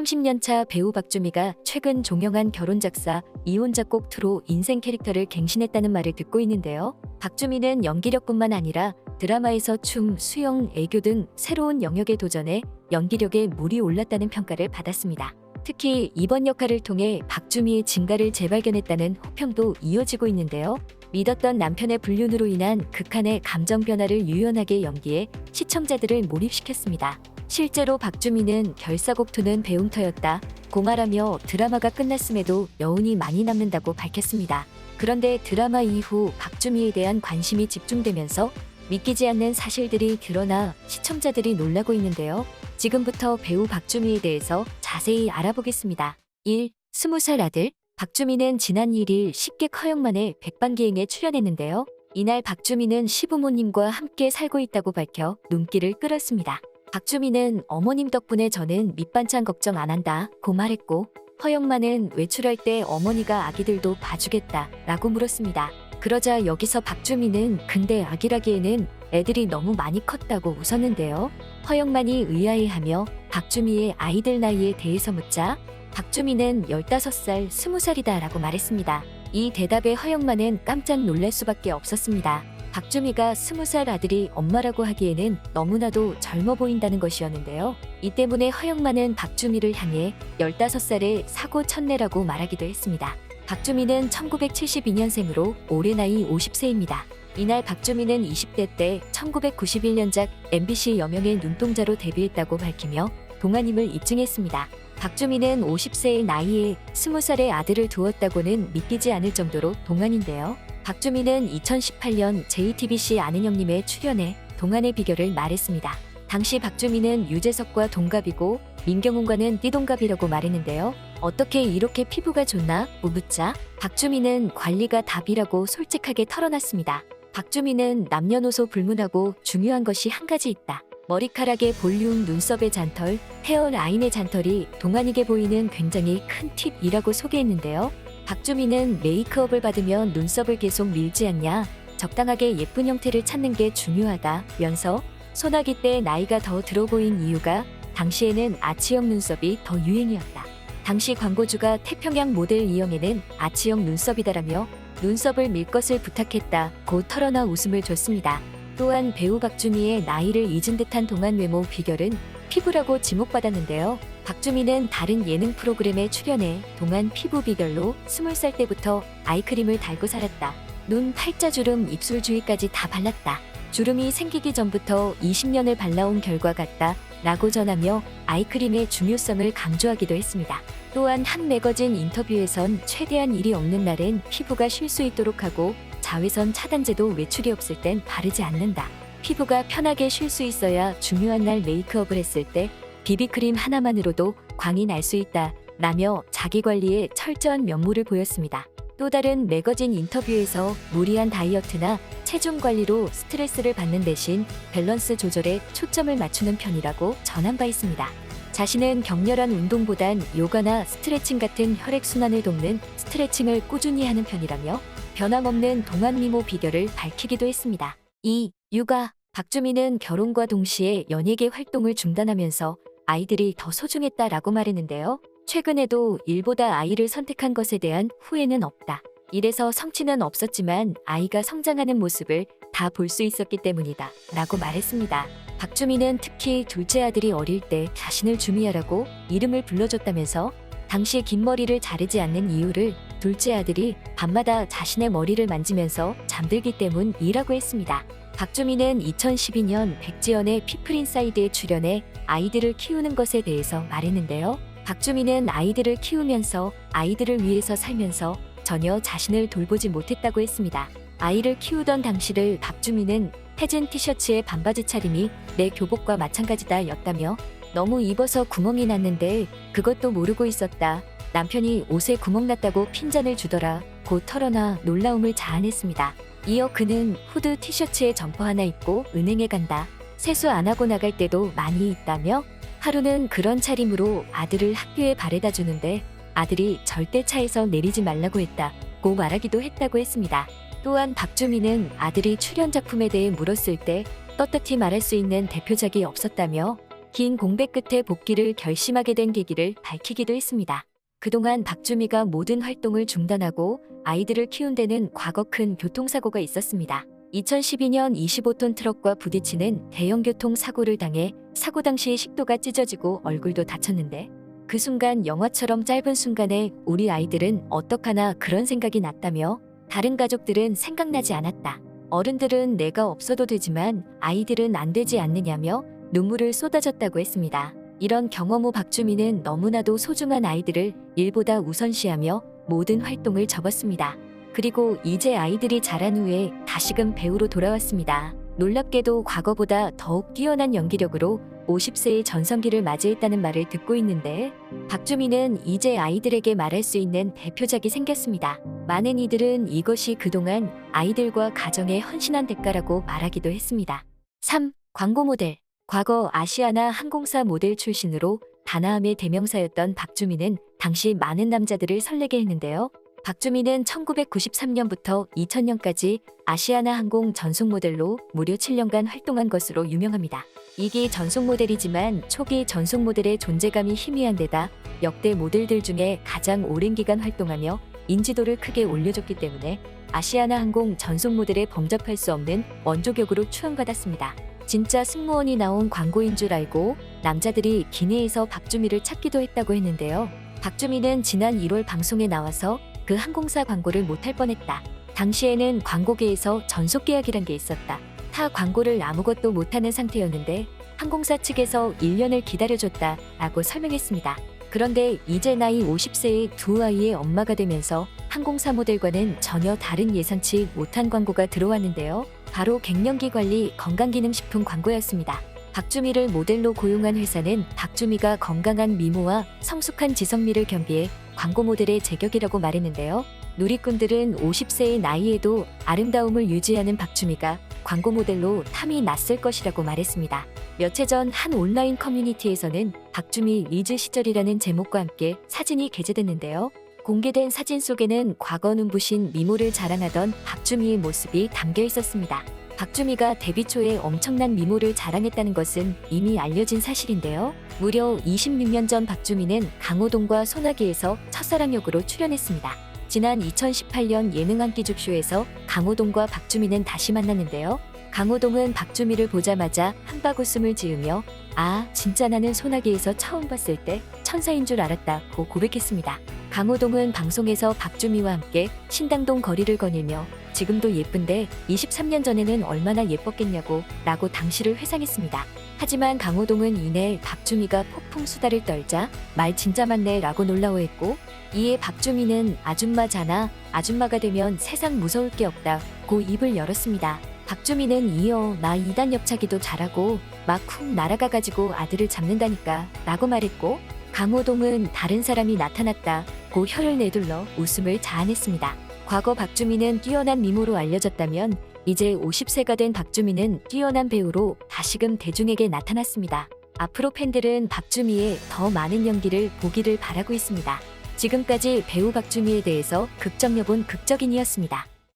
30년차 배우 박주미가 최근 종영한 결혼작사 이혼 작곡 2로 인생 캐릭터를 갱신했다는 말을 듣고 있는데요. 박주미는 연기력뿐만 아니라 드라마에서 춤, 수영, 애교 등 새로운 영역에 도전해 연기력에 물이 올랐다는 평가를 받았습니다. 특히 이번 역할을 통해 박주미의 진가를 재발견했다는 호평도 이어지고 있는데요. 믿었던 남편의 불륜으로 인한 극한의 감정 변화를 유연하게 연기해 시청자들을 몰입시켰습니다. 실제로 박주미는 결사곡 2는 배움터였다 고 말하며 드라마가 끝났음에도 여운이 많이 남는다고 밝혔습니다. 그런데 드라마 이후 박주미에 대한 관심이 집중되면서 믿기지 않는 사실들이 드러나 시청자들이 놀라고 있는데요. 지금부터 배우 박주미에 대해서 자세히 알아보겠습니다. 1. 20살 아들 박주미는 지난 1일 식객 허영만의 백반기행에 출연했는데요. 이날 박주미는 시부모님과 함께 살고 있다고 밝혀 눈길을 끌었습니다. 박주미는 어머님 덕분에 저는 밑반찬 걱정 안 한다 고 말했고, 허영만은 외출할 때 어머니가 아기들도 봐주겠다 라고 물었습니다. 그러자 여기서 박주미는 근데 아기라기에는 애들이 너무 많이 컸다고 웃었는데요. 허영만이 의아해하며 박주미의 아이들 나이에 대해서 묻자 박주미는 15살, 20살이다 라고 말했습니다. 이 대답에 허영만은 깜짝 놀랄 수밖에 없었습니다. 박주미가 20살 아들이 엄마라고 하기에는 너무나도 젊어 보인다는 것이었는데요. 이 때문에 허영만은 박주미를 향해 15살의 사고 쳤네라고 말하기도 했습니다. 박주미는 1972년생으로 올해 나이 50세입니다. 이날 박주미는 20대 때 1991년작 MBC 여명의 눈동자로 데뷔했다고 밝히며 동안임을 입증했습니다. 박주미는 50세의 나이에 20살의 아들을 두었다고는 믿기지 않을 정도로 동안인데요. 박주미는 2018년 JTBC 아는 형님에 출연해 동안의 비결을 말했습니다. 당시 박주미는 유재석과 동갑이고 민경훈과는 띠동갑이라고 말했는데요. 어떻게 이렇게 피부가 좋나? 묻자 박주미는 관리가 답이라고 솔직하게 털어놨습니다. 박주미는 남녀노소 불문하고 중요한 것이 한 가지 있다. 머리카락의 볼륨, 눈썹의 잔털, 헤어라인의 잔털이 동안이게 보이는 굉장히 큰 팁이라고 소개했는데요. 박주미는 메이크업을 받으면 눈썹을 계속 밀지 않냐, 적당하게 예쁜 형태를 찾는 게 중요하다면서 소나기 때 나이가 더 들어 보인 이유가 당시에는 아치형 눈썹이 더 유행이었다. 당시 광고주가 태평양 모델 이영애는 아치형 눈썹이다라며 눈썹을 밀 것을 부탁했다고 털어놔 웃음을 줬습니다. 또한 배우 박주미의 나이를 잊은 듯한 동안 외모 비결은 피부라고 지목받았는데요. 박주미는 다른 예능 프로그램에 출연해 동안 피부 비결로 20살 때부터 아이크림을 달고 살았다. 눈, 팔자주름, 입술 주위까지 다 발랐다. 주름이 생기기 전부터 20년을 발라온 결과 같다 라고 전하며 아이크림의 중요성을 강조하기도 했습니다. 또한 한 매거진 인터뷰에선 최대한 일이 없는 날엔 피부가 쉴 수 있도록 하고 자외선 차단제도 외출이 없을 땐 바르지 않는다. 피부가 편하게 쉴 수 있어야 중요한 날 메이크업을 했을 때 비비크림 하나만으로도 광이 날 수 있다 라며 자기관리에 철저한 면모를 보였습니다. 또 다른 매거진 인터뷰에서 무리한 다이어트나 체중 관리로 스트레스를 받는 대신 밸런스 조절에 초점을 맞추는 편이라고 전한 바 있습니다. 자신은 격렬한 운동보단 요가나 스트레칭 같은 혈액순환을 돕는 스트레칭을 꾸준히 하는 편이라며 변함없는 동안 미모 비결을 밝히기도 했습니다. 2. 육아 박주미는 결혼과 동시에 연예계 활동을 중단하면서 아이들이 더 소중했다라고 말했는데요. 최근에도 일보다 아이를 선택한 것에 대한 후회는 없다. 이래서 성취는 없었지만 아이가 성장하는 모습을 다 볼 수 있었기 때문이다 라고 말했습니다. 박주미는 특히 둘째 아들이 어릴 때 자신을 주미야라고 이름을 불러줬다면서 당시 긴 머리를 자르지 않는 이유를 둘째 아들이 밤마다 자신의 머리를 만지면서 잠들기 때문이라고 했습니다. 박주미는 2012년 백지연의 피플인사이드에 출연해 아이들을 키우는 것에 대해서 말했는데요. 박주미는 아이들을 키우면서 아이들을 위해서 살면서 전혀 자신을 돌보지 못했다고 했습니다. 아이를 키우던 당시를 박주미는 해진 티셔츠에 반바지 차림이 내 교복과 마찬가지다 였다며 너무 입어서 구멍이 났는데 그것도 모르고 있었다. 남편이 옷에 구멍 났다고 핀잔을 주더라 고 털어놔 놀라움을 자아냈습니다. 이어 그는 후드 티셔츠에 점퍼 하나 입고 은행에 간다. 세수 안 하고 나갈 때도 많이 있다며 하루는 그런 차림으로 아들을 학교에 바래다 주는데 아들이 절대 차에서 내리지 말라고 했다고 말하기도 했다고 했습니다. 또한 박주미는 아들이 출연 작품에 대해 물었을 때 떳떳히 말할 수 있는 대표작이 없었다며 긴 공백 끝에 복귀를 결심하게 된 계기를 밝히기도 했습니다. 그동안 박주미가 모든 활동을 중단하고 아이들을 키운 데는 과거 큰 교통사고가 있었습니다. 2012년 25톤 트럭과 부딪히는 대형 교통사고를 당해 사고 당시 식도가 찢어지고 얼굴도 다쳤는데 그 순간 영화처럼 짧은 순간에 우리 아이들은 어떡하나 그런 생각이 났다며 다른 가족들은 생각나지 않았다. 어른들은 내가 없어도 되지만 아이들은 안 되지 않느냐며 눈물을 쏟아졌다고 했습니다. 이런 경험 후 박주미는 너무나도 소중한 아이들을 일보다 우선시하며 모든 활동을 접었습니다. 그리고 이제 아이들이 자란 후에 다시금 배우로 돌아왔습니다. 놀랍게도 과거보다 더욱 뛰어난 연기력으로 50세의 전성기를 맞이했다는 말을 듣고 있는데 박주미는 이제 아이들에게 말할 수 있는 대표작이 생겼습니다. 많은 이들은 이것이 그동안 아이들과 가정에 헌신한 대가라고 말하기도 했습니다. 3. 광고 모델. 과거 아시아나 항공사 모델 출신으로 다나함의 대명사였던 박주미는 당시 많은 남자들을 설레게 했는데요. 박주미는 1993년부터 2000년까지 아시아나 항공 전속 모델로 무려 7년간 활동한 것으로 유명합니다. 2기 전속 모델이지만 초기 전속 모델의 존재감이 희미한 데다 역대 모델들 중에 가장 오랜 기간 활동하며 인지도를 크게 올려줬기 때문에 아시아나 항공 전속 모델에 범접할 수 없는 원조격으로 추앙받았습니다. 진짜 승무원이 나온 광고인 줄 알고 남자들이 기내에서 박주미를 찾기도 했다고 했는데요. 박주미는 지난 1월 방송에 나와서 그 항공사 광고를 못할 뻔했다. 당시에는 광고계에서 전속계약이란 게 있었다. 타 광고를 아무것도 못하는 상태였는데 항공사 측에서 1년을 기다려줬다 라고 설명했습니다. 그런데 이제 나이 50세의 두 아이의 엄마가 되면서 항공사 모델과는 전혀 다른 예상치 못한 광고가 들어왔는데요. 바로 갱년기 관리 건강기능식품 광고였습니다. 박주미를 모델로 고용한 회사는 박주미가 건강한 미모와 성숙한 지성미를 겸비해 광고 모델의 제격이라고 말했는데요. 누리꾼들은 50세의 나이에도 아름다움을 유지하는 박주미가 광고 모델로 탐이 났을 것이라고 말했습니다. 몇 해 전 한 온라인 커뮤니티에서는 박주미 리즈 시절이라는 제목과 함께 사진이 게재됐는데요. 공개된 사진 속에는 과거 눈부신 미모를 자랑하던 박주미의 모습이 담겨 있었습니다. 박주미가 데뷔 초에 엄청난 미모를 자랑했다는 것은 이미 알려진 사실인데요. 무려 26년 전 박주미는 강호동과 소나기에서 첫사랑 역으로 출연했습니다. 지난 2018년 예능 한 끼 줍쇼에서 강호동과 박주미는 다시 만났는데요. 강호동은 박주미를 보자마자 한박 웃음을 지으며 아, 진짜 나는 소나기에서 처음 봤을 때 천사인 줄 알았다고 고백했습니다. 강호동은 방송에서 박주미와 함께 신당동 거리를 거닐며 지금도 예쁜데 23년 전에는 얼마나 예뻤겠냐고 라고 당시를 회상했습니다. 하지만 강호동은 이내 박주미가 폭풍 수다를 떨자 말 진짜 많네 라고 놀라워했고 이에 박주미는 아줌마잖아, 아줌마가 되면 세상 무서울 게 없다고 입을 열었습니다. 박주미는 이어 나 2단 옆차기도 잘하고 막 훅 날아가가지고 아들을 잡는다니까 라고 말했고 강호동은 다른 사람이 나타났다고 혀를 내둘러 웃음을 자아냈습니다. 과거 박주미는 뛰어난 미모로 알려졌다면 이제 50세가 된 박주미는 뛰어난 배우로 다시금 대중에게 나타났습니다. 앞으로 팬들은 박주미의 더 많은 연기를 보기를 바라고 있습니다. 지금까지 배우 박주미에 대해서 극적여본 극적인이었습니다.